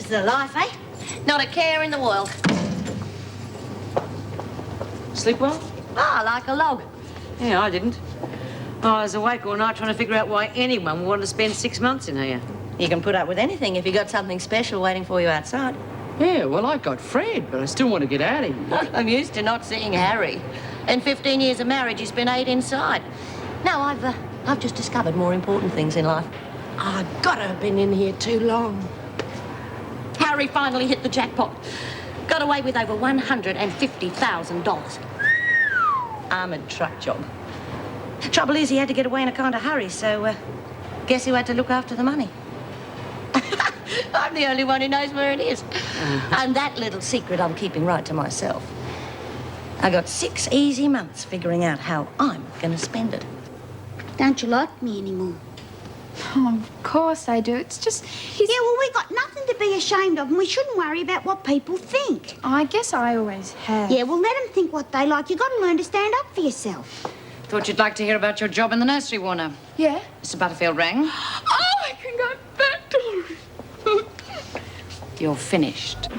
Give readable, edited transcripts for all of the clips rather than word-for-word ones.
the life, eh? Not a care in the world. Sleep well? Ah, like a log. Yeah, I didn't. I was awake all night trying to figure out why anyone would want to spend 6 months in here. You can put up with anything if you got something special waiting for you outside. Yeah, well, I got Fred, but I still want to get out of here. I'm used to not seeing Harry. In 15 years of marriage, he's been 8 inside. No, I've just discovered more important things in life. I gotta have been in here too long. Harry finally hit the jackpot. Got away with over $150,000. Armoured truck job. The trouble is, he had to get away in a kind of hurry, so guess who had to look after the money? I'm the only one who knows where it is. And that little secret I'm keeping right to myself. I got 6 easy months figuring out how I'm going to spend it. Don't you like me anymore? Oh, of course I do. It's just... Yeah, well, we got nothing to be ashamed of, and we shouldn't worry about what people think. I guess I always have. Yeah, well, let them think what they like. You got to learn to stand up for yourself. Thought you'd like to hear about your job in the nursery, Warner. Yeah? Mr. Butterfield rang. Oh, I can go back to... You're finished.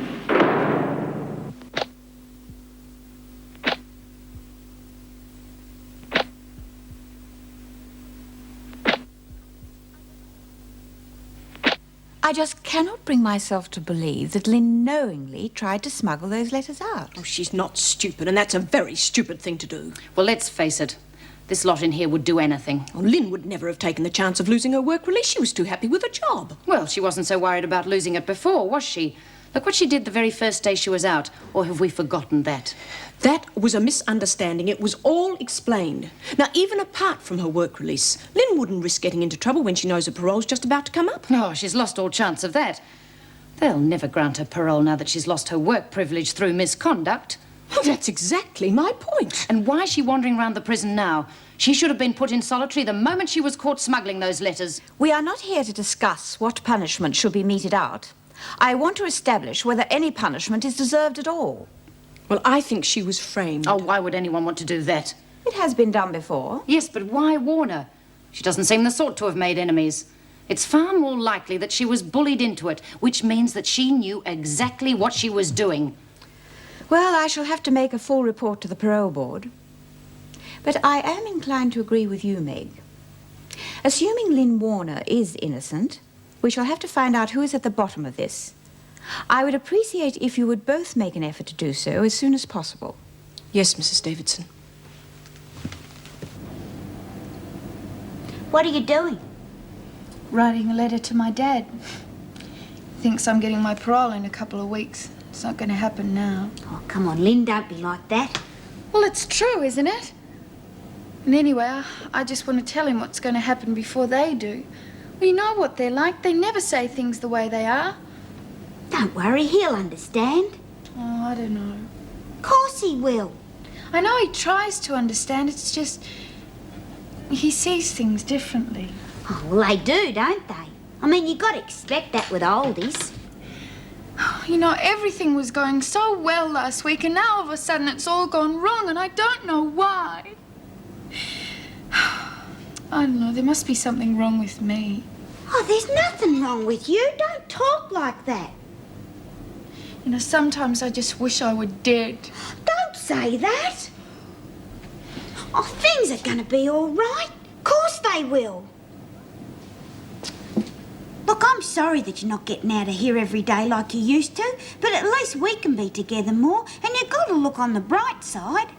I just cannot bring myself to believe that Lynn knowingly tried to smuggle those letters out. Oh, she's not stupid, and that's a very stupid thing to do. Well, let's face it. This lot in here would do anything. Oh, Lynn would never have taken the chance of losing her work release. She was too happy with her job. Well, she wasn't so worried about losing it before, was she? Look what she did the very first day she was out. Or have we forgotten that? That was a misunderstanding. It was all explained. Now, even apart from her work release, Lynn wouldn't risk getting into trouble when she knows her parole's just about to come up. Oh, she's lost all chance of that. They'll never grant her parole now that she's lost her work privilege through misconduct. Oh, that's exactly my point. And why is she wandering around the prison now? She should have been put in solitary the moment she was caught smuggling those letters. We are not here to discuss what punishment should be meted out. I want to establish whether any punishment is deserved at all. Well, I think she was framed. Oh, why would anyone want to do that? It has been done before. Yes, but why Warner? She doesn't seem the sort to have made enemies. It's far more likely that she was bullied into it, which means that she knew exactly what she was doing. Well, I shall have to make a full report to the parole board. But I am inclined to agree with you, Meg. Assuming Lynn Warner is innocent, we shall have to find out who is at the bottom of this. I would appreciate if you would both make an effort to do so as soon as possible. Yes, Mrs. Davidson. What are you doing? Writing a letter to my dad. Thinks I'm getting my parole in a couple of weeks. It's not going to happen now. Oh, come on, Lynn, don't be like that. Well, it's true, isn't it? And anyway, I just want to tell him what's going to happen before they do. Well, you know what they're like. They never say things the way they are. Don't worry, he'll understand. Oh, I don't know. Of course he will. I know he tries to understand. It's just... he sees things differently. Oh, well, they do, don't they? I mean, you got to expect that with oldies. You know, everything was going so well last week, and now all of a sudden it's all gone wrong, and I don't know why. I don't know, there must be something wrong with me. Oh, there's nothing wrong with you. Don't talk like that. You know, sometimes I just wish I were dead. Don't say that. Oh, things are going to be all right. Of course they will. Look, I'm sorry that you're not getting out of here every day like you used to, but at least we can be together more, and you've got to look on the bright side.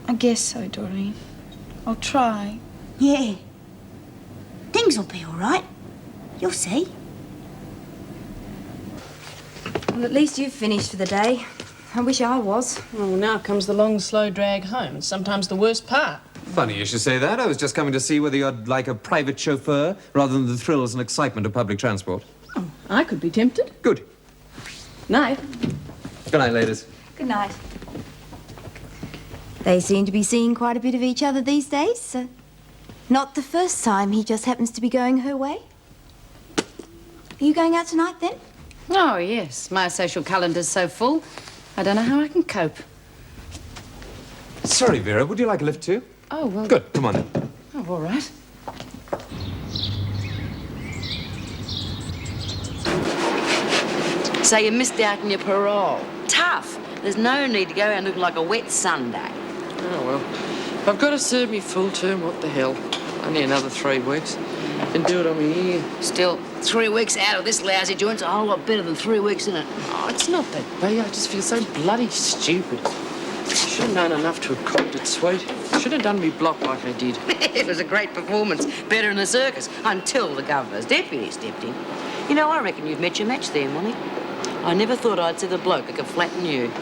I guess so, Doreen. I'll try. Yeah. Things will be all right. You'll see. Well, at least you've finished for the day. I wish I was. Oh, now comes the long, slow drag home. It's sometimes the worst part. Funny you should say that. I was just coming to see whether you'd like a private chauffeur rather than the thrills and excitement of public transport. Oh, I could be tempted. Good. Night. Good night, ladies. Good night. They seem to be seeing quite a bit of each other these days. Not the first time he just happens to be going her way. Are you going out tonight, then? Oh, yes. My social calendar's so full, I don't know how I can cope. Sorry, Vera. Would you like a lift too? Oh, well... Good. Come on then. Oh, all right. So you missed out on your parole. Tough. There's no need to go around looking like a wet Sunday. Oh, well. I've got to serve me full term. What the hell? Only another 3 weeks. Can do it on me here. Still, 3 weeks out of this lousy joint's a whole lot better than 3 weeks in it. Oh, it's not that bad. I just feel so bloody stupid. Should have known enough to have copped it sweet. Should have done me block like I did. It was a great performance. Better in the circus. Until the governor's deputy stepped in. You know, I reckon you've met your match there, Molly. I never thought I'd see the bloke that could flatten you.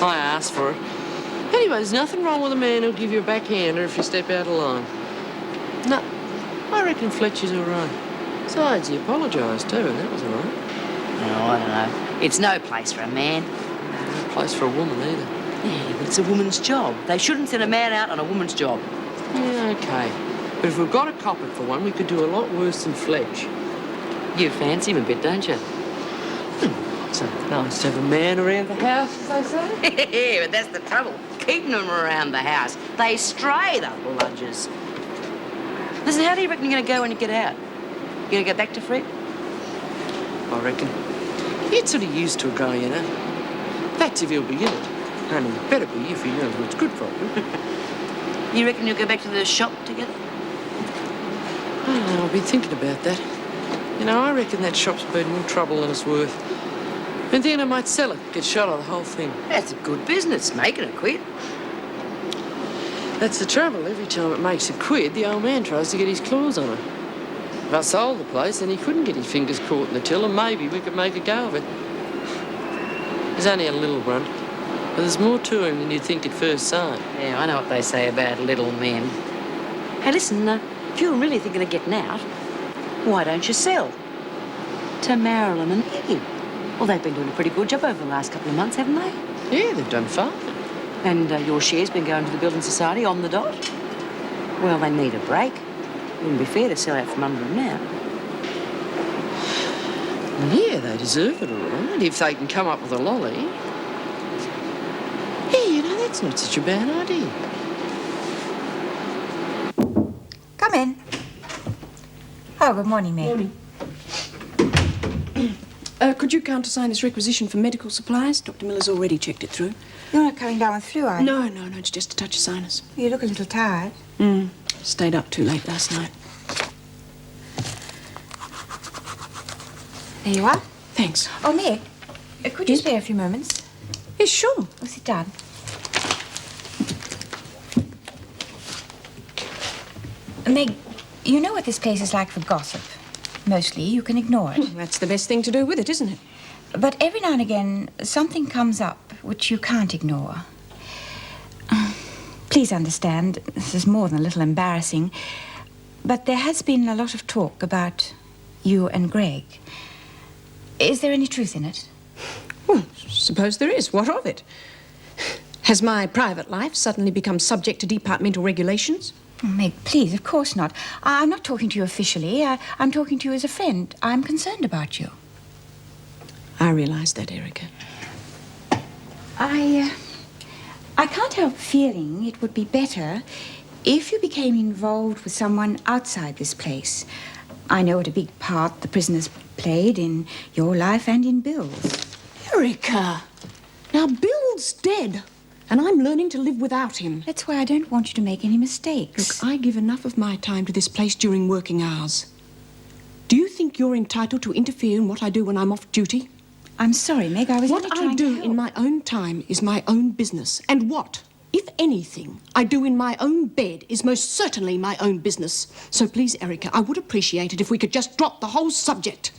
I asked for it. Anyway, there's nothing wrong with a man who'll give you a backhander if you step out of line. No, I reckon Fletcher's all right. Besides, he apologised too, and that was all right. No, I don't know. It's no place for a man. No place for a woman either. Yeah, but it's a woman's job. They shouldn't send a man out on a woman's job. Yeah, OK. But if we've got to cop it for one, we could do a lot worse than Fletch. You fancy him a bit, don't you? So nice to have a man around the house, as they say. Yeah, but that's the trouble. Keeping them around the house. They stray, the bludgers. Listen, how do you reckon you're going to go when you get out? You going to go back to Fred? I reckon. He's sort of used to a guy, you know. That's if he'll be in it. And he better be if he knows what's good for him. You reckon you'll go back to the shop together? I don't know, I've been thinking about that. You know, I reckon that shop's been more trouble than it's worth. And then I might sell it, get shot of the whole thing. That's a good business, making it quit. That's the trouble. Every time it makes a quid, the old man tries to get his claws on it. If I sold the place, then he couldn't get his fingers caught in the till, and maybe we could make a go of it. He's only a little brunt, but there's more to him than you'd think at first sight. Yeah, I know what they say about little men. Hey, listen, if you're really thinking of getting out, why don't you sell? To Marilyn and Iggy. Well, they've been doing a pretty good job over the last couple of months, haven't they? Yeah, they've done fine. And your share's been going to the Building Society on the dot. Well, they need a break. Wouldn't be fair to sell out from under them now. Yeah, they deserve it, all right, if they can come up with a lolly. Yeah, you know, that's not such a bad idea. Come in. Oh, good morning, Meg. Morning. Could you countersign this requisition for medical supplies? Dr. Miller's already checked it through. You're not coming down with flu, are you? No, it's just a touch of sinus. You look a little tired. Stayed up too late last night. There you are. Thanks. Oh, Meg, could you spare a few moments? Yes, sure. Oh, sit down. Meg, you know what this place is like for gossip. Mostly, you can ignore it. That's the best thing to do with it, isn't it? But every now and again, something comes up which you can't ignore. Please understand, this is more than a little embarrassing, but there has been a lot of talk about you and Greg. Is there any truth in it? Well, suppose there is. What of it? Has my private life suddenly become subject to departmental regulations? Oh, Meg, please, of course not. I'm not talking to you officially. I'm talking to you as a friend. I'm concerned about you. I realise that, Erica. I can't help feeling it would be better if you became involved with someone outside this place. I know what a big part the prisoners played in your life and in Bill's. Erica! Now, Bill's dead, and I'm learning to live without him. That's why I don't want you to make any mistakes. Look, I give enough of my time to this place during working hours. Do you think you're entitled to interfere in what I do when I'm off duty? I'm sorry, Meg, I was only What I trying to do help. in my own time is my own business. And what, if anything, I do in my own bed is most certainly my own business. So please, Erica, I would appreciate it if we could just drop the whole subject.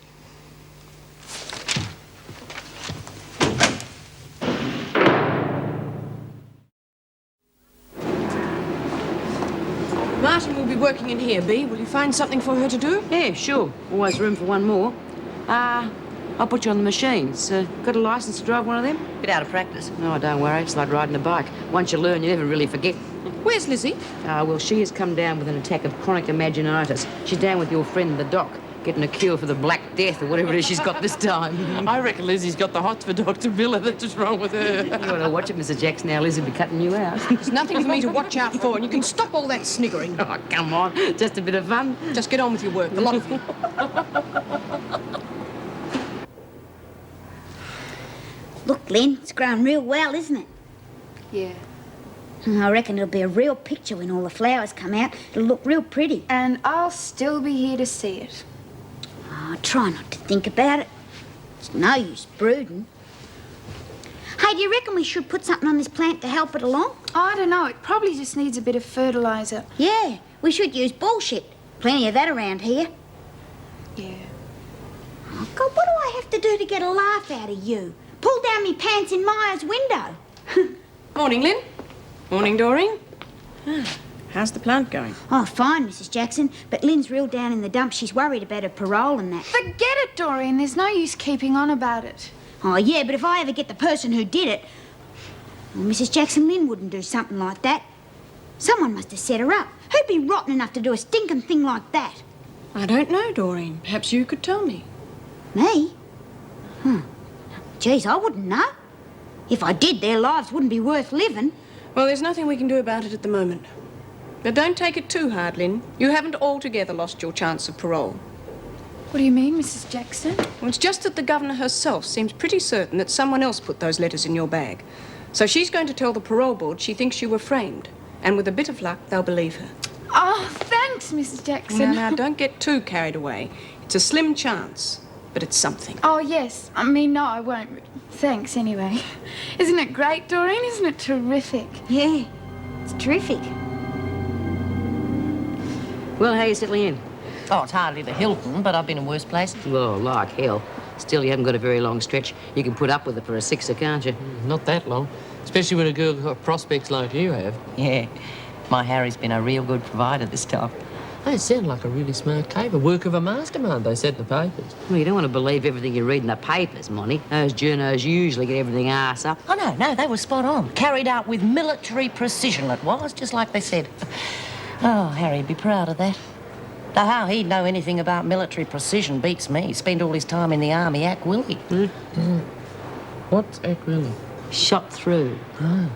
Martin will be working in here, Bea. Will you find something for her to do? Yeah, sure. Always room for one more. I'll put you on the machines. Got a licence to drive one of them? Bit out of practice. No, don't worry. It's like riding a bike. Once you learn, you never really forget. Where's Lizzie? Well, she has come down with an attack of chronic imaginitis. She's down with your friend, the doc, getting a cure for the Black Death or whatever it is she's got this time. I reckon Lizzie's got the hots for Dr. Miller. That's what's wrong with her. You ought to watch it, Mr. Jackson. Now Liz will be cutting you out. There's nothing for me to watch out for, and you can stop all that sniggering. Oh, come on. Just a bit of fun. Just get on with your work, the lot of you. look, Lynn, it's grown real well, isn't it? Yeah. I reckon it'll be a real picture when all the flowers come out. It'll look real pretty. And I'll still be here to see it. Oh, try not to think about it. It's no use brooding. Hey, do you reckon we should put something on this plant to help it along? I don't know. It probably just needs a bit of fertiliser. Yeah, we should use bullshit. Plenty of that around here. Yeah. Oh, God, what do I have to do to get a laugh out of you? Pull down me pants in Maya's window. Morning, Lynn. Morning, Doreen. How's the plant going? Oh, fine, Mrs. Jackson. But Lynn's real down in the dumps. She's worried about her parole and that. Forget it, Doreen. There's no use keeping on about it. Oh, yeah, but if I ever get the person who did it... Well, Mrs. Jackson, Lynn wouldn't do something like that. Someone must have set her up. Who'd be rotten enough to do a stinking thing like that? I don't know, Doreen. Perhaps you could tell me. Me? Geez, I wouldn't know. If I did, their lives wouldn't be worth living. Well, there's nothing we can do about it at the moment. But don't take it too hard, Lynn. You haven't altogether lost your chance of parole. What do you mean, Mrs. Jackson? Well, it's just that the governor herself seems pretty certain that someone else put those letters in your bag. So she's going to tell the parole board she thinks you were framed. And with a bit of luck, they'll believe her. Oh, thanks, Mrs. Jackson. Now, don't get too carried away. It's a slim chance, but it's something. Oh, yes. I mean, no, I won't. Thanks, anyway. Isn't it great, Doreen? Isn't it terrific? Yeah, it's terrific. Well, how are you settling in? Oh, it's hardly the Hilton, but I've been in worse places. Well, like hell. Still, you haven't got a very long stretch. You can put up with it for a sixer, can't you? Not that long. Especially when a girl got prospects like you have. Yeah, my Harry's been a real good provider this time. They sound like a really smart cave, a work of a mastermind, they said in the papers. Well, you don't want to believe everything you read in the papers, Monty. Those journos usually get everything arse up. Oh, no, they were spot on. Carried out with military precision it was, just like they said. Oh, Harry'd be proud of that. Though how he'd know anything about military precision beats me. He spent all his time in the army, Ack Willie. What's Ack Willie? Shot through. Oh.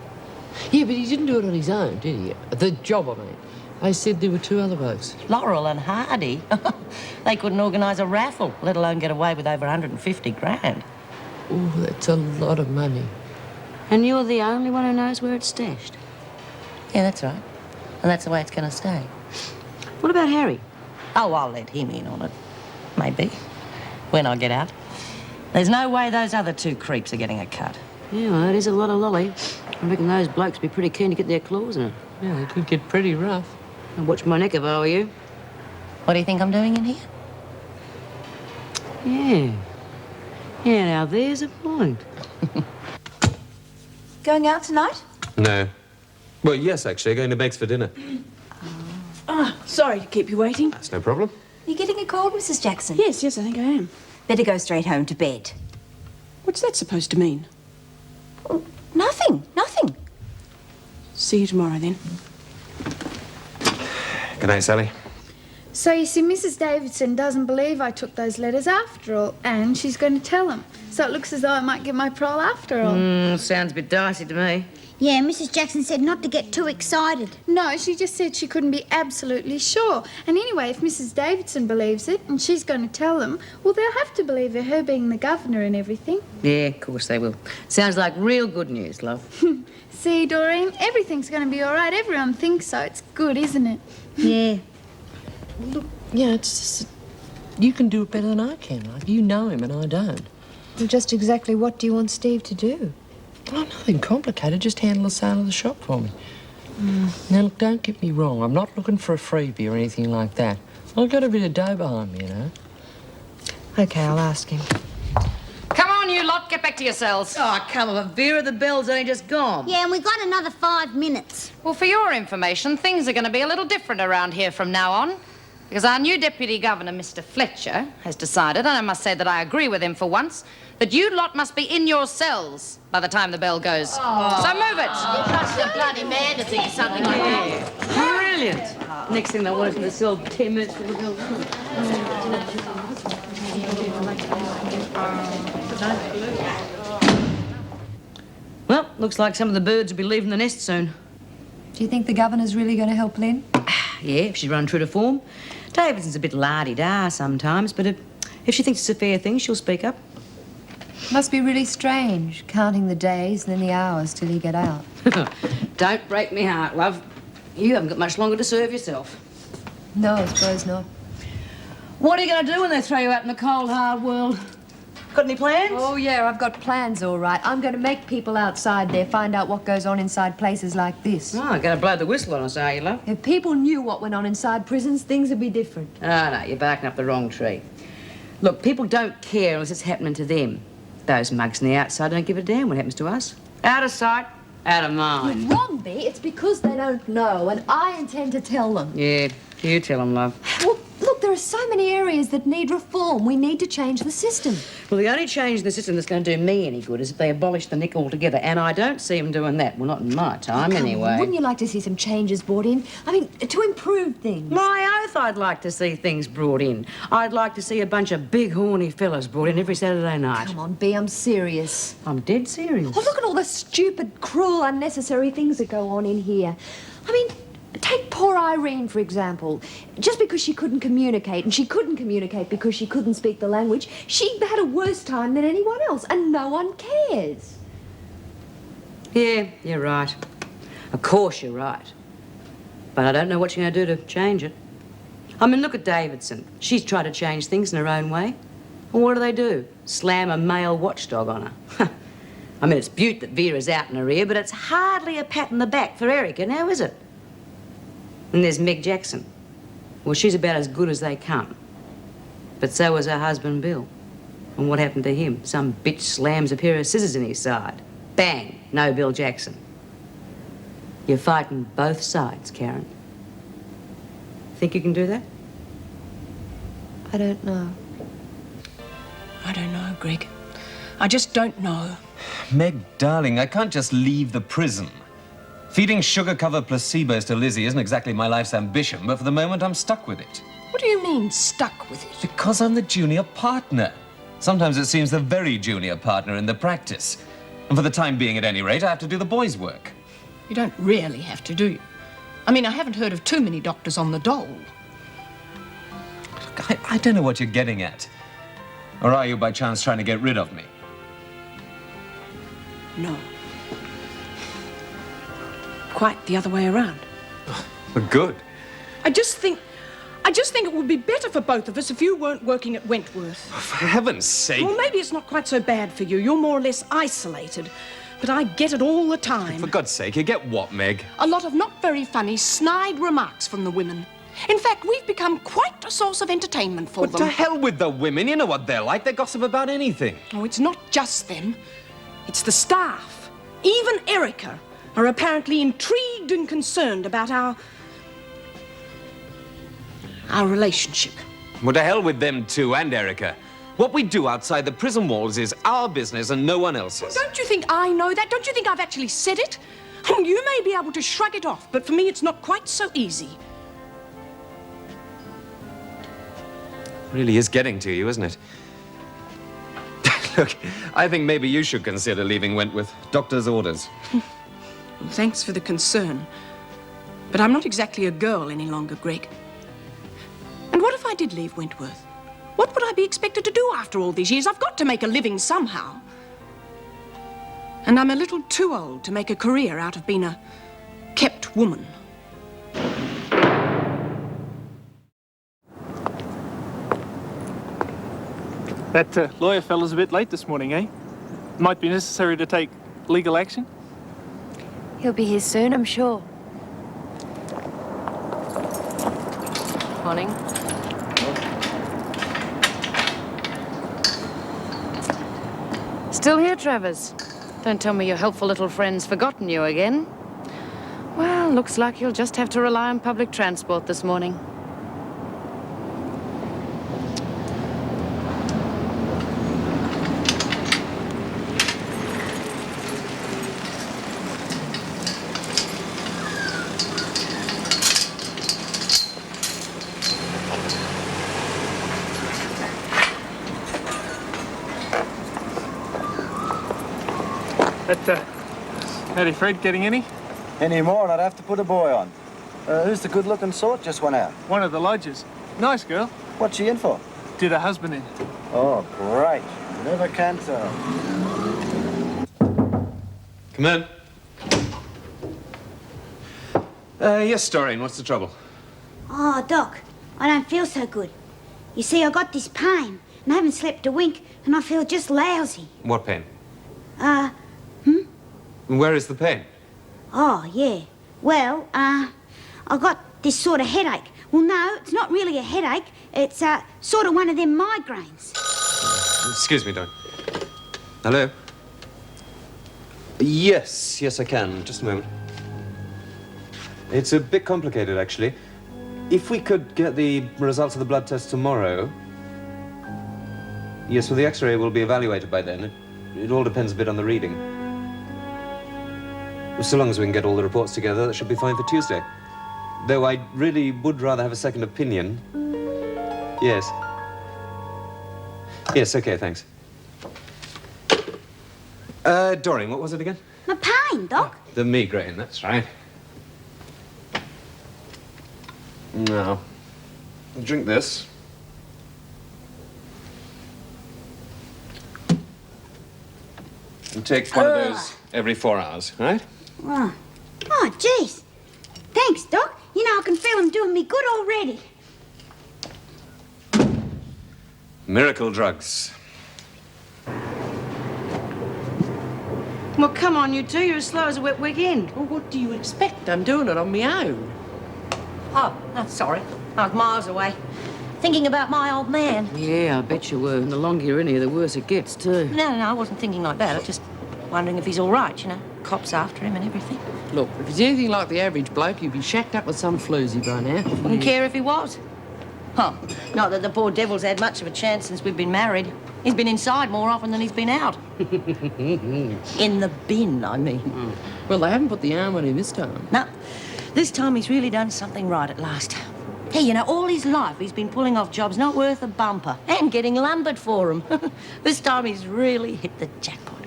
Yeah, but he didn't do it on his own, did he? The job, I mean. They said there were two other blokes. Laurel and Hardy. They couldn't organise a raffle, let alone get away with over 150 grand. Oh, that's a lot of money. And you're the only one who knows where it's stashed. Yeah, that's right. And that's the way it's going to stay. What about Harry? Oh, I'll let him in on it. Maybe. When I get out. There's no way those other two creeps are getting a cut. Yeah, well, it is a lot of lolly. I reckon those blokes be pretty keen to get their claws in it. Yeah, they could get pretty rough. I'll watch my neck if I were you. What do you think I'm doing in here? Yeah. Yeah, now there's a point. Going out tonight? No. Well, yes, actually. Going to Meg's for dinner. Ah, sorry to keep you waiting. That's no problem. You getting a cold, Mrs. Jackson? Yes, I think I am. Better go straight home to bed. What's that supposed to mean? Nothing. See you tomorrow, then. Good night, Sally. So, you see, Mrs. Davidson doesn't believe I took those letters after all, and she's going to tell him. So it looks as though I might get my parole after all. Sounds a bit dicey to me. Yeah, Mrs. Jackson said not to get too excited. No, she just said she couldn't be absolutely sure. And anyway, if Mrs. Davidson believes it and she's going to tell them, well, they'll have to believe her being the governor and everything. Yeah, of course they will. Sounds like real good news, love. See, Doreen, everything's going to be all right. Everyone thinks so. It's good, isn't it? Yeah. Look, yeah, it's just... You can do it better than I can. Like, you know him and I don't. Well, just exactly what do you want Steve to do? Oh, nothing complicated. Just handle the sale of the shop for me. Now, look, don't get me wrong. I'm not looking for a freebie or anything like that. I've got a bit of dough behind me, you know. OK, I'll ask him. Come on, you lot, get back to your cells. Oh, come on, Vera, the bell's only just gone. Yeah, and we got another 5 minutes. Well, for your information, things are going to be a little different around here from now on. Because our new Deputy Governor, Mr. Fletcher, has decided, and I must say that I agree with him for once, that you lot must be in your cells by the time the bell goes. So move it. You're bloody man to think of something like that. Brilliant. Next thing they want is to sell 10 minutes for the bill. Well, looks like some of the birds will be leaving the nest soon. Do you think the governor's really going to help Lynn? Yeah, if she's run true to form. Davidson's a bit la-di-da sometimes, but if she thinks it's a fair thing, she'll speak up. Must be really strange, counting the days and then the hours till you get out. Don't break me heart, love. You haven't got much longer to serve yourself. No, I suppose not. What are you going to do when they throw you out in the cold, hard world? Got any plans? Oh, yeah, I've got plans, all right. I'm going to make people outside there find out what goes on inside places like this. Oh, going to blow the whistle on us, are you, love? If people knew what went on inside prisons, things would be different. Oh, no, you're barking up the wrong tree. Look, people don't care unless it's happening to them. Those mugs on the outside don't give a damn what happens to us. Out of sight, out of mind. You're wrong, Bea. It's because they don't know, and I intend to tell them. Yeah, you tell them, love. Well, look, there are so many areas that need reform. We need to change the system. Well, the only change in the system that's going to do me any good is if they abolish the nick altogether, and I don't see them doing that. Well, not in my time, Come anyway. on, wouldn't you like to see some changes brought in? I mean, to improve things. My oath, I'd like to see things brought in. I'd like to see a bunch of big, horny fellas brought in every Saturday night. Come on, Bea, I'm serious. I'm dead serious. Oh, look at all the stupid, cruel, unnecessary things that go on in here. I mean, take poor Irene, for example. Just because she couldn't communicate, and she couldn't communicate because she couldn't speak the language, she had a worse time than anyone else, and no one cares. Yeah, you're right. Of course you're right. But I don't know what you're going to do to change it. I mean, look at Davidson. She's tried to change things in her own way. And what do? Slam a male watchdog on her. I mean, it's beaut that Vera's out in her ear, but it's hardly a pat in the back for Erica, now is it? And there's Meg Jackson. Well, she's about as good as they come. But so was her husband, Bill. And what happened to him? Some bitch slams a pair of scissors in his side. Bang, no Bill Jackson. You're fighting both sides, Karen. Think you can do that? I don't know. I don't know, Greg. I just don't know. Meg, darling, I can't just leave the prison. Feeding sugar-covered placebos to Lizzie isn't exactly my life's ambition, but for the moment I'm stuck with it. What do you mean, stuck with it? Because I'm the junior partner. Sometimes it seems the very junior partner in the practice. And for the time being, at any rate, I have to do the boys' work. You don't really have to, do you? I mean, I haven't heard of too many doctors on the dole. Look, I don't know what you're getting at. Or are you, by chance, trying to get rid of me? No. Quite the other way around. Well, good. I just think it would be better for both of us if you weren't working at Wentworth. For heaven's sake. Well, maybe it's not quite so bad for you. You're more or less isolated. But I get it all the time. For God's sake, you get what, Meg? A lot of not very funny, snide remarks from the women. In fact, we've become quite a source of entertainment for What them. to hell with the women? You know what they're like. They gossip about anything. Oh, it's not just them. It's the staff. Even Erica are apparently intrigued and concerned about our relationship. Well, to hell with them too, and Erica. What we do outside the prison walls is our business and no one else's. Don't you think I know that? Don't you think I've actually said it? Oh, you may be able to shrug it off, but for me it's not quite so easy. Really is getting to you, isn't it? Look, I think maybe you should consider leaving Wentworth. Doctor's orders. Thanks for the concern. But I'm not exactly a girl any longer, Greg. And what if I did leave Wentworth? What would I be expected to do after all these years? I've got to make a living somehow. And I'm a little too old to make a career out of being a kept woman. That lawyer fella's a bit late this morning, eh? Might be necessary to take legal action. He'll be here soon, I'm sure. Morning. Still here, Travers? Don't tell me your helpful little friend's forgotten you again. Well, looks like you'll just have to rely on public transport this morning. Howdy, Fred, getting any? Any more and I'd have to put a boy on. Who's the good-looking sort just went out? One of the lodgers. Nice girl. What's she in for? Did her husband in. Oh, great. Never can tell. Come in. Yes, Doreen, what's the trouble? Oh, Doc, I don't feel so good. You see, I got this pain, and I haven't slept a wink, and I feel just lousy. What pain? Hmm? Where is the pain? Oh, yeah. Well, I got this sort of headache. Well, no, it's not really a headache. It's, sort of one of them migraines. Excuse me, Doreen. Hello? Yes, I can. Just a moment. It's a bit complicated, actually. If we could get the results of the blood test tomorrow... Yes, well, the X-ray will be evaluated by then. It all depends a bit on the reading. So long as we can get all the reports together, that should be fine for Tuesday. Though I really would rather have a second opinion. Yes. Yes, okay, thanks. Doreen, what was it again? My pain, Doc. The migraine, that's right. Now, drink this. And take one of those every 4 hours, right? Oh, jeez. Thanks, Doc. You know, I can feel them doing me good already. Miracle drugs. Well, come on, you two. You're as slow as a wet weekend. Well, what do you expect? I'm doing it on my own. Oh, sorry. I was miles away. Thinking about my old man. Yeah, I bet you were. And the longer you're in here, the worse it gets, too. No, I wasn't thinking like that. I was just wondering if he's all right, you know. Cops after him and everything. Look, if he's anything like the average bloke, you'd be shacked up with some floozy by now. Wouldn't care if he was. Huh. Not that the poor devil's had much of a chance since we've been married. He's been inside more often than he's been out. In the bin, I mean. Well, they haven't put the arm on him this time. No. This time he's really done something right at last. Hey, you know, all his life he's been pulling off jobs not worth a bumper and getting lumbered for them. This time he's really hit the jackpot.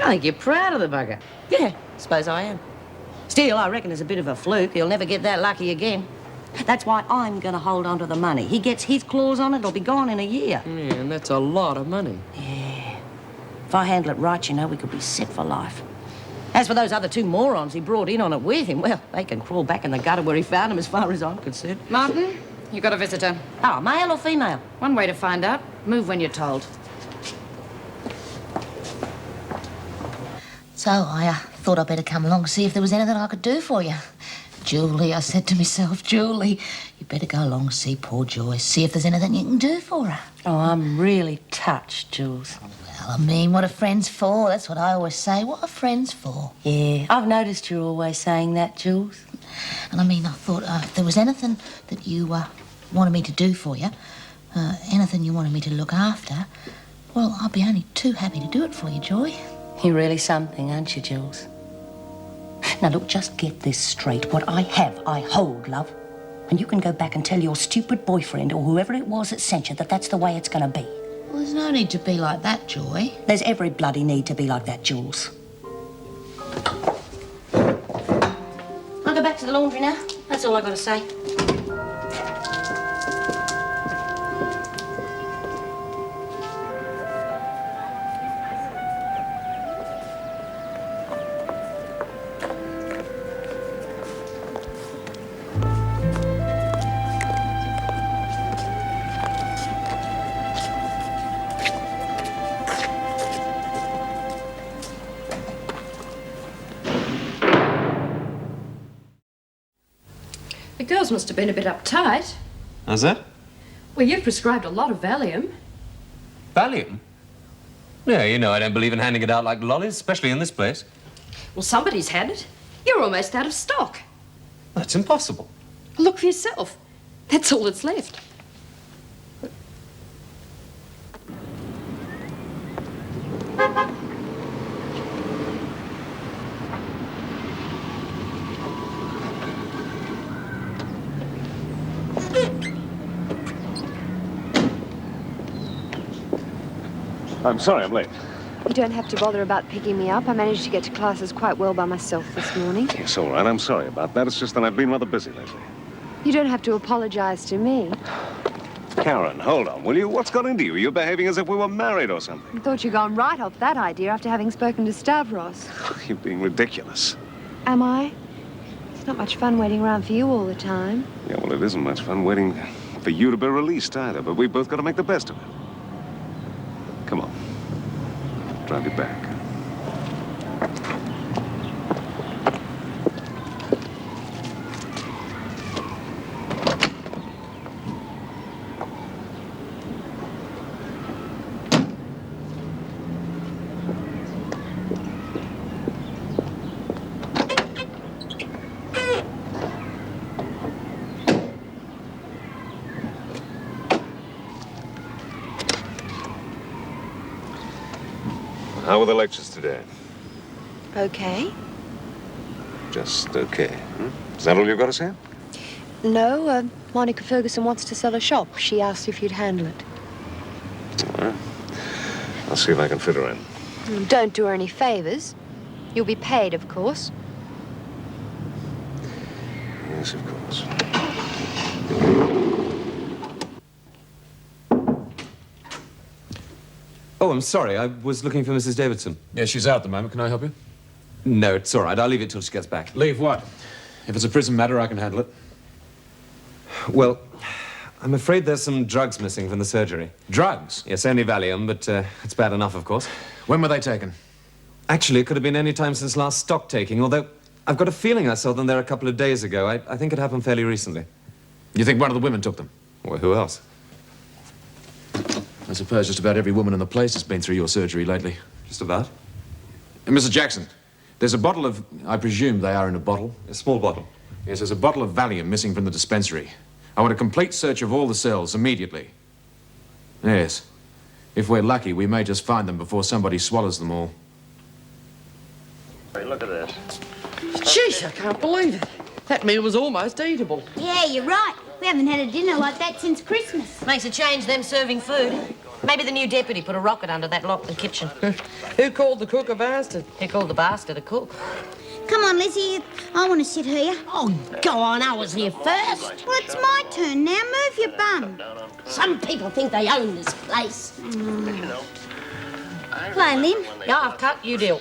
I think you're proud of the bugger. Yeah, suppose I am. Still, I reckon it's a bit of a fluke. He'll never get that lucky again. That's why I'm going to hold on to the money. He gets his claws on it, it'll be gone in a year. Yeah, and that's a lot of money. Yeah. If I handle it right, you know, we could be set for life. As for those other two morons he brought in on it with him, well, they can crawl back in the gutter where he found them as far as I'm concerned. Martin, you got a visitor. Oh, male or female? One way to find out. Move when you're told. So I thought I'd better come along and see if there was anything I could do for you. Julie, I said to myself, Julie, you better go along and see poor Joyce, see if there's anything you can do for her. Oh, I'm really touched, Jules. Well, I mean, what are friends for? That's what I always say. What are friends for? Yeah, I've noticed you're always saying that, Jules. And I mean, I thought if there was anything that you wanted me to do for you, anything you wanted me to look after, well, I'd be only too happy to do it for you, Joy. You're really something, aren't you, Jules? Now, look, just get this straight. What I have, I hold, love. And you can go back and tell your stupid boyfriend or whoever it was that sent you that that's the way it's going to be. Well, there's no need to be like that, Joy. There's every bloody need to be like that, Jules. I'll go back to the laundry now. That's all I've got to say. The girls must have been a bit uptight. How's that? Well, you've prescribed a lot of Valium. Valium? Yeah, you know I don't believe in handing it out like lollies, especially in this place. Well, somebody's had it. You're almost out of stock. That's impossible. Look for yourself. That's all that's left. I'm sorry I'm late. You don't have to bother about picking me up. I managed to get to classes quite well by myself this morning. It's all right. I'm sorry about that. It's just that I've been rather busy lately. You don't have to apologize to me. Karen, hold on, will you? What's got into you? You're behaving as if we were married or something. I thought you'd gone right off that idea after having spoken to Stavros. You're being ridiculous. Am I? It's not much fun waiting around for you all the time. Yeah, well, it isn't much fun waiting for you to be released either, but we've both got to make the best of it. Come on. Drive you back. How were the lectures today? Okay. Just okay. Is that all you've got to say? No, Monica Ferguson wants to sell a shop. She asked if you'd handle it. All right. I'll see if I can fit her in. Don't do her any favors. You'll be paid, of course. Yes, of course. Oh, I'm sorry. I was looking for Mrs. Davidson. Yeah, she's out at the moment. Can I help you? No, it's all right. I'll leave it till she gets back. Leave what? If it's a prison matter, I can handle it. Well, I'm afraid there's some drugs missing from the surgery. Drugs? Yes, only Valium, but it's bad enough, of course. When were they taken? Actually, it could have been any time since last stock taking, although I've got a feeling I saw them there a couple of days ago. I think it happened fairly recently. You think one of the women took them? Well, who else? I suppose just about every woman in the place has been through your surgery lately. Just about? Mr. Jackson, there's a bottle of... I presume they are in a bottle? A small bottle. Yes, there's a bottle of Valium missing from the dispensary. I want a complete search of all the cells immediately. Yes. If we're lucky, we may just find them before somebody swallows them all. Hey, look at this. Jeez, I can't believe it. That meal was almost eatable. Yeah, you're right. We haven't had a dinner like that since Christmas. Makes a change, them serving food. Maybe the new deputy put a rocket under that lock in the kitchen. Who called the cook a bastard? Who called the bastard a cook? Come on, Lizzie. I want to sit here. Oh, go on. I was here first. Well, it's my turn now. Move your bum. Some people think they own this place. Play, Lynn. Yeah, I've cut. You deal.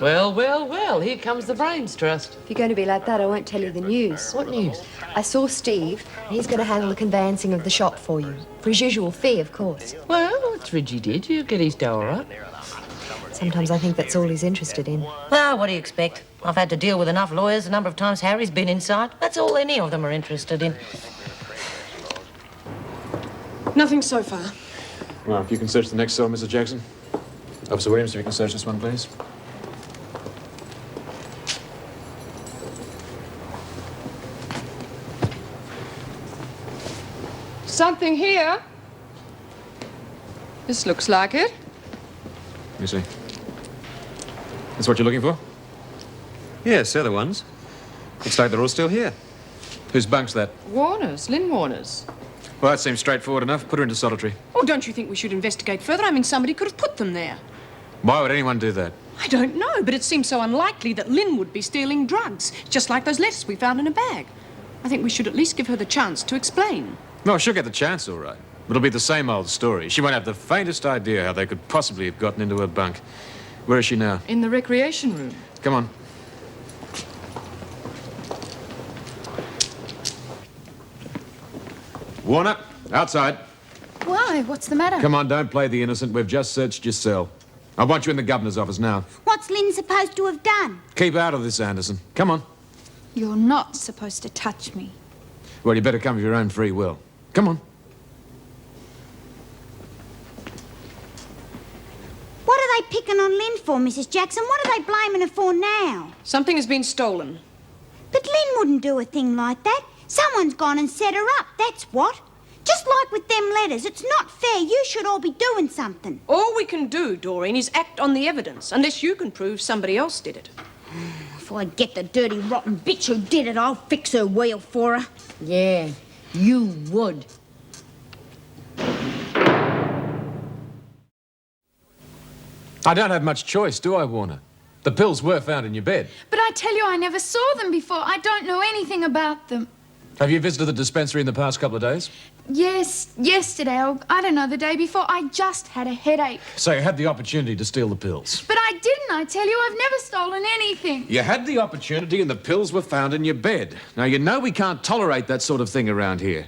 Well, well, well, here comes the Brains Trust. If you're going to be like that, I won't tell you the news. What news? I saw Steve. He's going to handle the conveyancing of the shop for you. For his usual fee, of course. Well, what's Reggie did? You get his dough, all right? Sometimes I think that's all he's interested in. Well, what do you expect? I've had to deal with enough lawyers. A number of times Harry's been inside. That's all any of them are interested in. Nothing so far. Well, if you can search the next cell, Mr. Jackson. Officer Williams, if you can search this one, please. Something here. This looks like it. Let me see. That's what you're looking for? Yes, they're the ones. Looks like they're all still here. Whose bunk's that? Warner's, Lynn Warner's. Well, that seems straightforward enough. Put her into solitary. Oh, don't you think we should investigate further? I mean, somebody could have put them there. Why would anyone do that? I don't know, but it seems so unlikely that Lynn would be stealing drugs, just like those letters we found in a bag. I think we should at least give her the chance to explain. No, she'll get the chance, all right. It'll be the same old story. She won't have the faintest idea how they could possibly have gotten into her bunk. Where is she now? In the recreation room. Come on. Warner, outside. Why? What's the matter? Come on, don't play the innocent. We've just searched your cell. I want you in the governor's office now. What's Lynn supposed to have done? Keep out of this, Anderson. Come on. You're not supposed to touch me. Well, you better come of your own free will. Come on. What are they picking on Lynn for, Mrs. Jackson? What are they blaming her for now? Something has been stolen. But Lynn wouldn't do a thing like that. Someone's gone and set her up, that's what. Just like with them letters, it's not fair. You should all be doing something. All we can do, Doreen, is act on the evidence, unless you can prove somebody else did it. If I get the dirty, rotten bitch who did it, I'll fix her wheel for her. Yeah, you would. I don't have much choice, do I, Warner? The pills were found in your bed. But I tell you, I never saw them before. I don't know anything about them. Have you visited the dispensary in the past couple of days? Yes, yesterday, or I don't know, the day before. I just had a headache. So you had the opportunity to steal the pills. But I didn't, I tell you. I've never stolen anything. You had the opportunity and the pills were found in your bed. Now, you know we can't tolerate that sort of thing around here.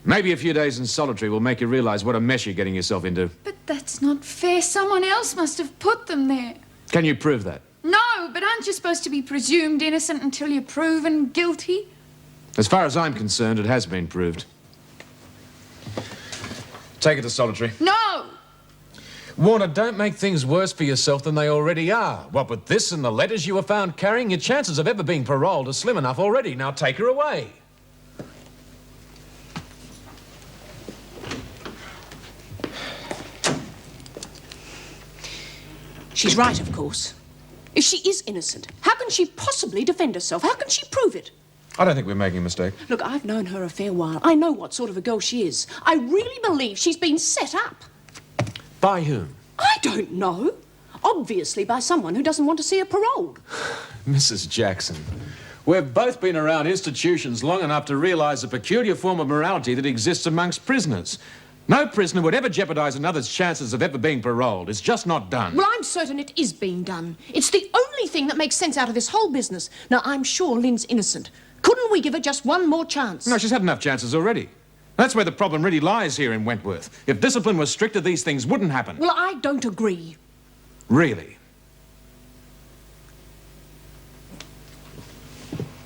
Maybe a few days in solitary will make you realise what a mess you're getting yourself into. But that's not fair. Someone else must have put them there. Can you prove that? No, but aren't you supposed to be presumed innocent until you're proven guilty? As far as I'm concerned, it has been proved. Take it to solitary. No! Warner, don't make things worse for yourself than they already are. What with this and the letters you were found carrying, your chances of ever being paroled are slim enough already. Now take her away. She's right, of course. If she is innocent, how can she possibly defend herself? How can she prove it? I don't think we're making a mistake. Look, I've known her a fair while. I know what sort of a girl she is. I really believe she's been set up. By whom? I don't know. Obviously by someone who doesn't want to see her paroled. Mrs. Jackson, we've both been around institutions long enough to realise the peculiar form of morality that exists amongst prisoners. No prisoner would ever jeopardise another's chances of ever being paroled. It's just not done. Well, I'm certain it is being done. It's the only thing that makes sense out of this whole business. Now, I'm sure Lynn's innocent. Couldn't we give her just one more chance? No, she's had enough chances already. That's where the problem really lies here in Wentworth. If discipline was stricter, these things wouldn't happen. Well, I don't agree. Really?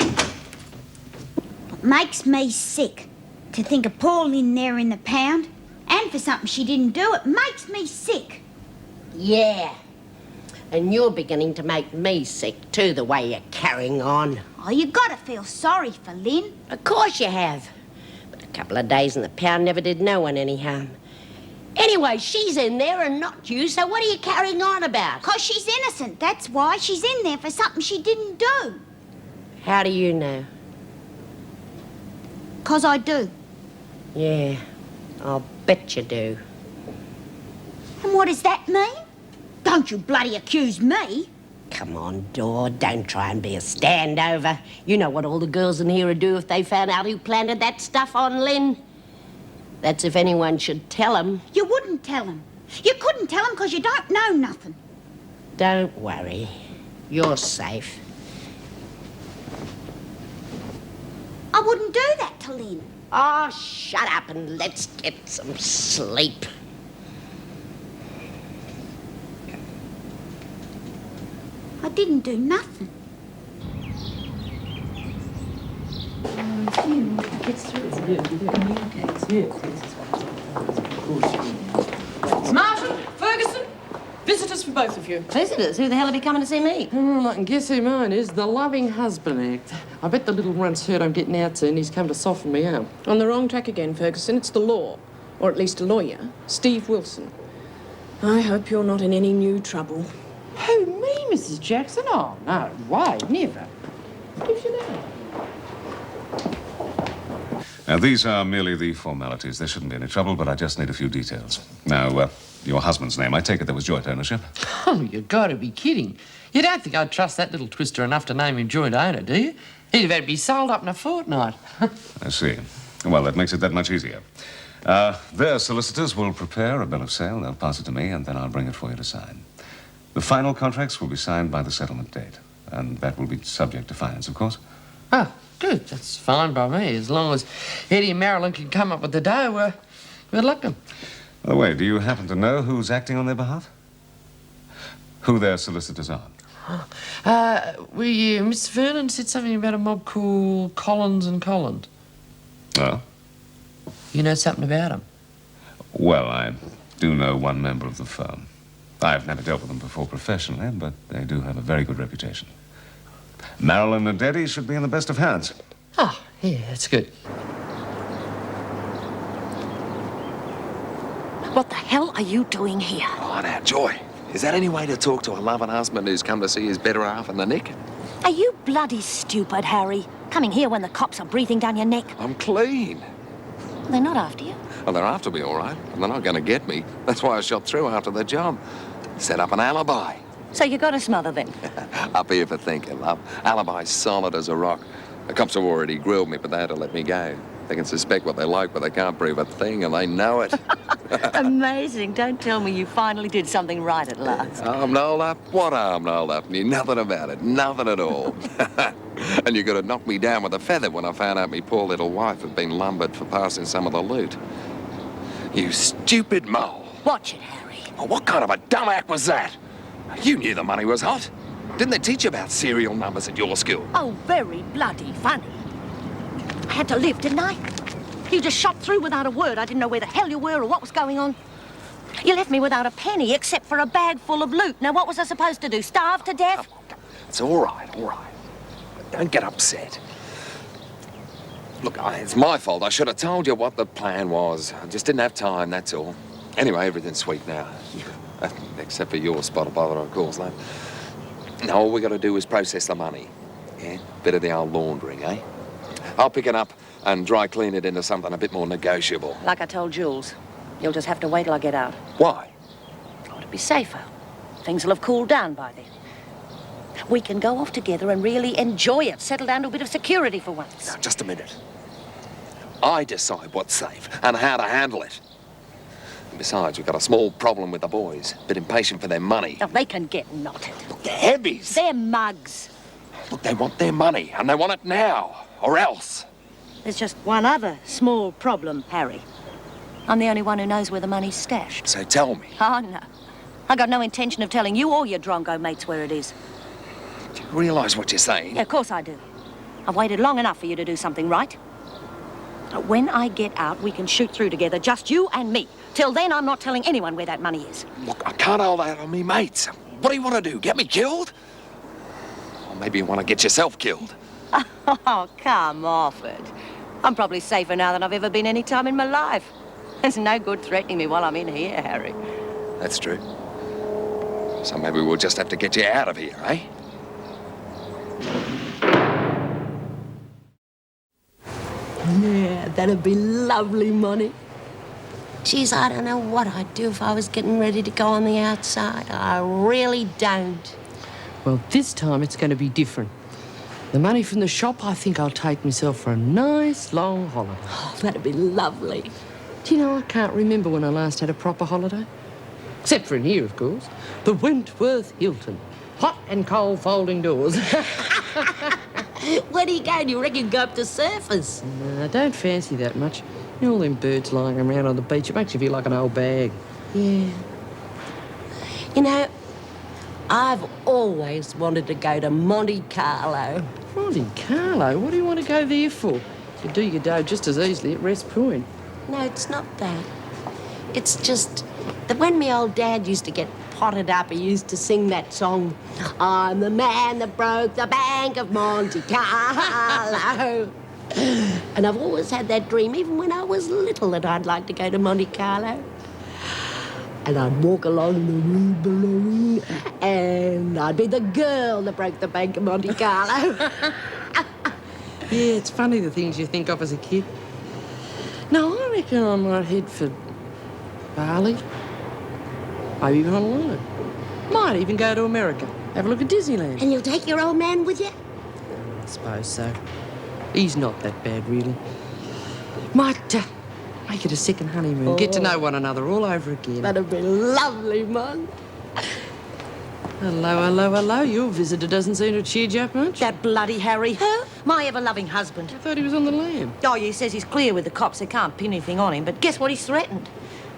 It makes me sick to think of poor Lynn there in the pound. And for something she didn't do, it makes me sick. Yeah. And you're beginning to make me sick, too, the way you're carrying on. Oh, you gotta feel sorry for Lynn. Of course you have. But a couple of days in the pound never did no one any harm. Anyway, she's in there and not you, so what are you carrying on about? 'Cause she's innocent, that's why. She's in there for something she didn't do. How do you know? 'Cause I do. Yeah, I'll bet you do. And what does that mean? Don't you bloody accuse me. Come on, Dor, don't try and be a standover. You know what all the girls in here would do if they found out who planted that stuff on Lynn. That's if anyone should tell them. You wouldn't tell him. You couldn't tell him 'cause you don't know nothing. Don't worry. You're safe. I wouldn't do that to Lynn. Oh, shut up and let's get some sleep. I didn't do nothing. Martin, Ferguson, visitors for both of you. Visitors? Who the hell will be coming to see me? Oh, I can guess who mine is. The Loving Husband Act. I bet the little runt's heard I'm getting out soon. He's come to soften me out. On the wrong track again, Ferguson. It's the law. Or at least a lawyer. Steve Wilson. I hope you're not in any new trouble. Who, me, Mrs. Jackson? Oh, no, why, never. Gives you that? Now, these are merely the formalities. There shouldn't be any trouble, but I just need a few details. Now, your husband's name, I take it there was joint ownership? Oh, you gotta be kidding. You don't think I'd trust that little twister enough to name him joint owner, do you? He'd have had to be sold up in a fortnight. I see. Well, that makes it that much easier. Their solicitors will prepare a bill of sale. They'll pass it to me, and then I'll bring it for you to sign. The final contracts will be signed by the settlement date, and that will be subject to finance, of course. Oh, good. That's fine by me. As long as Eddie and Marilyn can come up with the dough, good luck to them. By the way, do you happen to know who's acting on their behalf? Who their solicitors are? Mr. Vernon said something about a mob called Collins and Collins. Oh? You know something about them? Well, I do know one member of the firm. I've never dealt with them before professionally, but they do have a very good reputation. Marilyn and Eddie should be in the best of hands. Oh, yeah, that's good. What the hell are you doing here? Oh, now, Joy, is that any way to talk to a loving husband who's come to see his better half in the nick? Are you bloody stupid, Harry? Coming here when the cops are breathing down your neck? I'm clean. They're not after you. Well, they're after me, all right, and they're not going to get me. That's why I shot through after the job. Set up an alibi. So you got a smother then? Up here for thinking, love. Alibi's solid as a rock. The cops have already grilled me, but they had to let me go. They can suspect what they like, but they can't prove a thing, and they know it. Amazing. Don't tell me you finally did something right at last. Arm nailed up? What arm nailed up? Knew nothing about it. Nothing at all. And you could have knocked me down with a feather when I found out me poor little wife had been lumbered for passing some of the loot. You stupid mole. Watch it, Harry. Oh, what kind of a dumb act was that? You knew the money was hot. Didn't they teach you about serial numbers at your school? Oh, very bloody funny. I had to live, didn't I? You just shot through without a word. I didn't know where the hell you were or what was going on. You left me without a penny except for a bag full of loot. Now, what was I supposed to do? Starve to death? It's all right, all right. Don't get upset. Look, it's my fault. I should have told you what the plan was. I just didn't have time, that's all. Anyway, everything's sweet now. Except for your spot of bother, of course, though. Now, all we got to do is process the money. Yeah? Bit of the old laundering, eh? I'll pick it up and dry clean it into something a bit more negotiable. Like I told Jules, you'll just have to wait till I get out. Why? Oh, to be safer. Things will have cooled down by then. We can go off together and really enjoy it. Settle down to a bit of security for once. Now, just a minute. I decide what's safe and how to handle it. And besides, we've got a small problem with the boys. A bit impatient for their money. Oh, they can get knotted. Look, they're heavies. They're mugs. Look, they want their money, and they want it now, or else. There's just one other small problem, Harry. I'm the only one who knows where the money's stashed. So tell me. Oh, no. I got no intention of telling you or your drongo mates where it is. Do you realise what you're saying? Yeah, of course I do. I've waited long enough for you to do something right. When I get out, we can shoot through together, just you and me. Till then, I'm not telling anyone where that money is. Look, I can't hold out on me mates. What do you want to do, get me killed? Or maybe you want to get yourself killed. Oh, come off it. I'm probably safer now than I've ever been any time in my life. There's no good threatening me while I'm in here, Harry. That's true. So maybe we'll just have to get you out of here, eh? Yeah, that'd be lovely money. Geez, I don't know what I'd do if I was getting ready to go on the outside. I really don't. Well, this time it's going to be different. The money from the shop, I think I'll take myself for a nice long holiday. Oh, that'd be lovely. Do you know, I can't remember when I last had a proper holiday. Except for in here, of course. The Wentworth Hilton. Hot and cold folding doors. Where do you go? Do you reckon you go up to surfers? No, I don't fancy that much. You know, all them birds lying around on the beach, it makes you feel like an old bag. Yeah. You know, I've always wanted to go to Monte Carlo. Monte Carlo? What do you want to go there for? You could do your dough just as easily at West Point. No, it's not that. It's just that when me old dad used to get potted up, he used to sing that song, I'm the man that broke the bank of Monte Carlo. And I've always had that dream, even when I was little, that I'd like to go to Monte Carlo. And I'd walk along the Rue Boulogne, and I'd be the girl that broke the bank of Monte Carlo. Yeah, it's funny the things you think of as a kid. No, I reckon I might head for Bali. Maybe Honolulu. Might even go to America. Have a look at Disneyland. And you'll take your old man with you? I suppose so. He's not that bad, really. Might make it a second honeymoon. Get to know one another all over again. That'd be lovely, Mum. Hello, hello, hello. Your visitor doesn't seem to have cheered you up much. That bloody Harry. Huh? My ever-loving husband. I thought he was on the lam. Oh, he says he's clear with the cops. They can't pin anything on him. But guess what he's threatened?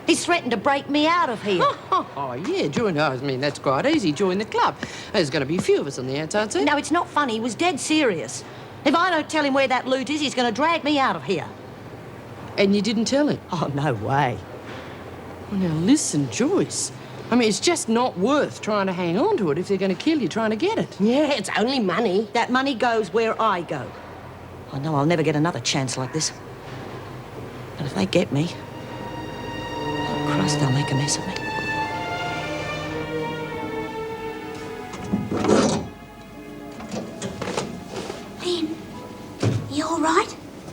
He's threatened to break me out of here. Oh, yeah, join. I mean, that's quite easy. Join the club. There's going to be a few of us on the outside, see? No, it's not funny. He was dead serious. If I don't tell him where that loot is, he's going to drag me out of here. And you didn't tell him? Oh, no way. Well, now, listen, Joyce. I mean, it's just not worth trying to hang on to it if they're going to kill you trying to get it. Yeah, it's only money. That money goes where I go. I know I'll never get another chance like this. But if they get me, oh, Christ, they'll make a mess of me. Lynn, you all right?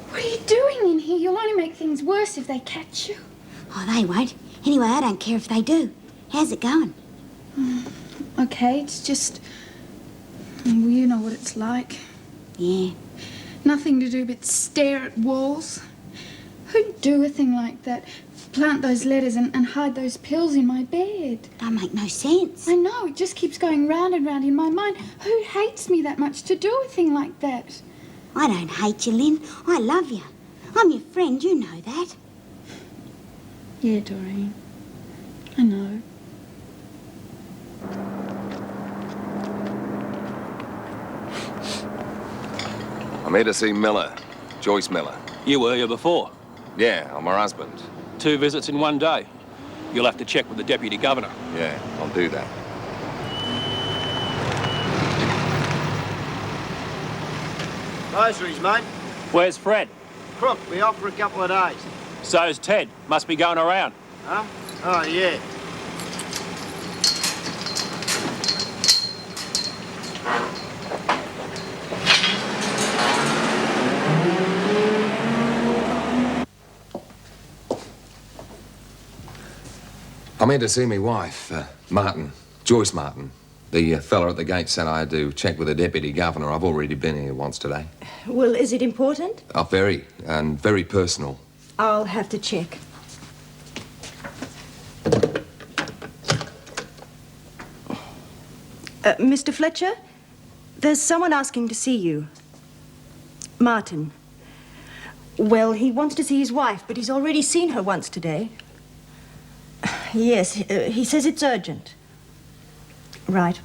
What are you doing in here? You'll only make things worse if they catch you. Oh, they won't. Anyway, I don't care if they do. How's it going? Okay, it's just... Well, you know what it's like. Yeah. Nothing to do but stare at walls. Who'd do a thing like that? Plant those letters and hide those pills in my bed. Don't make no sense. I know, it just keeps going round and round in my mind. Who hates me that much to do a thing like that? I don't hate you, Lynn. I love you. I'm your friend, you know that. Yeah, Doreen. I know. I'm here to see Miller, Joyce Miller. You were here before. Yeah, I'm her husband. 2 visits in 1 day. You'll have to check with the Deputy Governor. Yeah, I'll do that. Groceries, mate. Where's Fred? Crook, we off for a couple of days. So's Ted. Must be going around. Huh? Oh, yeah. I'm here to see my wife, Martin, Joyce Martin. The fella at the gate said I had to check with the Deputy Governor. I've already been here once today. Well, is it important? Oh, very, and very personal. I'll have to check. Mr. Fletcher, there's someone asking to see you. Martin. Well, he wants to see his wife, but he's already seen her once today. Yes, he says it's urgent. Right.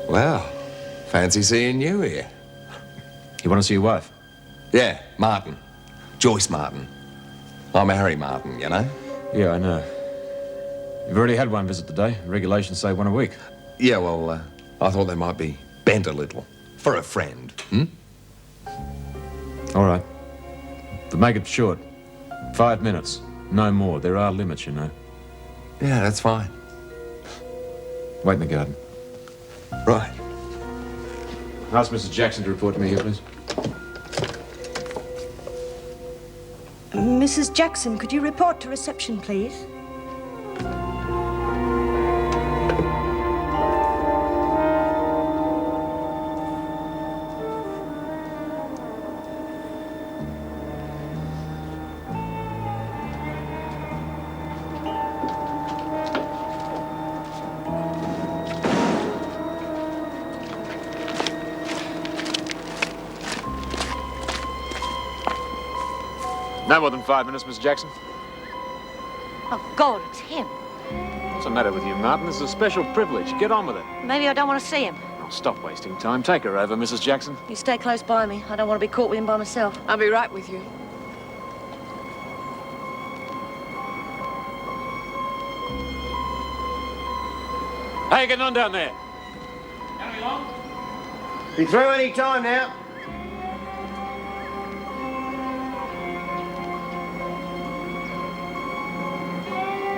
Well, fancy seeing you here. You want to see your wife? Yeah, Martin. Joyce Martin. I'm Harry Martin, you know? Yeah, I know. You've already had 1 visit today. Regulations say 1 a week. Yeah, well, I thought they might be bent a little. For a friend, All right. But make it short. 5 minutes. No more. There are limits, you know. Yeah, that's fine. Wait in the garden. Right. Ask Mrs. Jackson to report to me here, please. Mrs. Jackson, could you report to reception, please? No more than 5 minutes, Miss Jackson. Oh, God, it's him. What's the matter with you, Martin? This is a special privilege. Get on with it. Maybe I don't want to see him. Oh, stop wasting time. Take her over, Mrs. Jackson. You stay close by me. I don't want to be caught with him by myself. I'll be right with you. How you getting on down there? Be through any time now.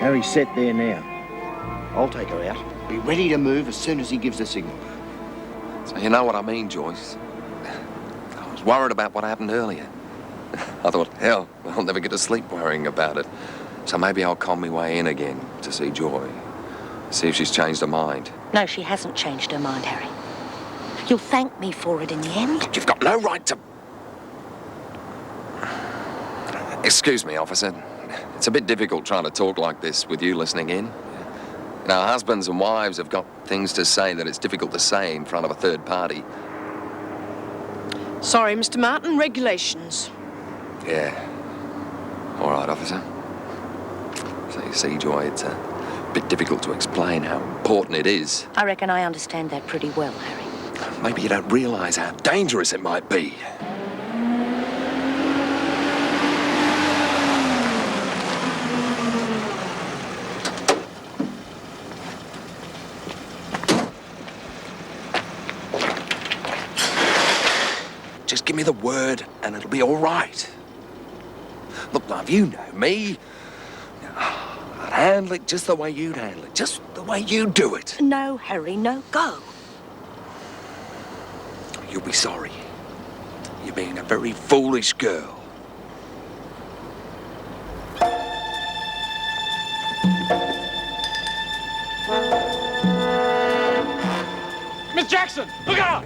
Harry's set there now. I'll take her out. Be ready to move as soon as he gives the signal. So you know what I mean, Joyce? I was worried about what happened earlier. I thought, hell, I'll never get to sleep worrying about it. So maybe I'll con my way in again to see Joy. See if she's changed her mind. No, she hasn't changed her mind, Harry. You'll thank me for it in the end. You've got no right to... Excuse me, officer. It's a bit difficult trying to talk like this with you listening in. You know, husbands and wives have got things to say that it's difficult to say in front of a third party. Sorry, Mr. Martin, regulations. Yeah. All right, officer. So you see, Joy, it's a bit difficult to explain how important it is. I reckon I understand that pretty well, Harry. Maybe you don't realise how dangerous it might be. Just give me the word and it'll be all right. Look, love, you know me. I'd handle it just the way you'd handle it. Just the way you do it. No, Harry, no, go. You'll be sorry. You're being a very foolish girl. Miss Jackson, look out!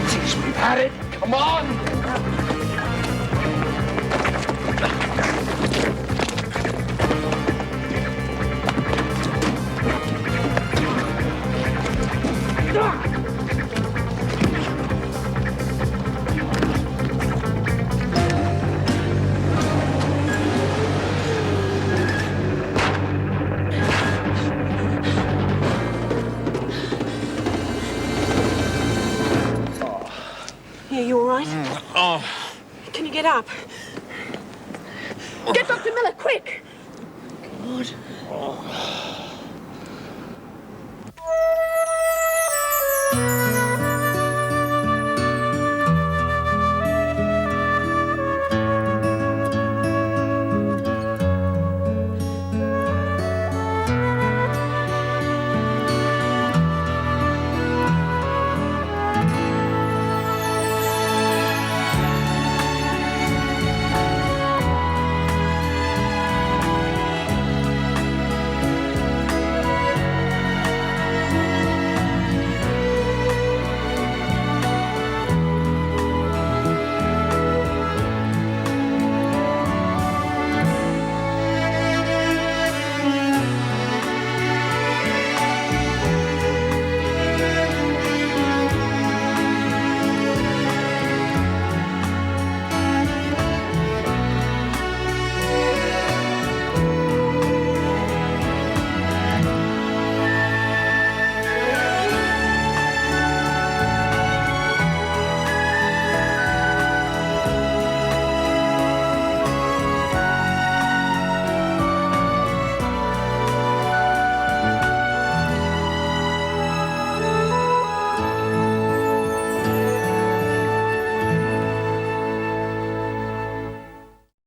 Jeez, we've had it. Come on. Yeah, you all right? Oh. Can you get up? Get Dr. Miller, quick! God.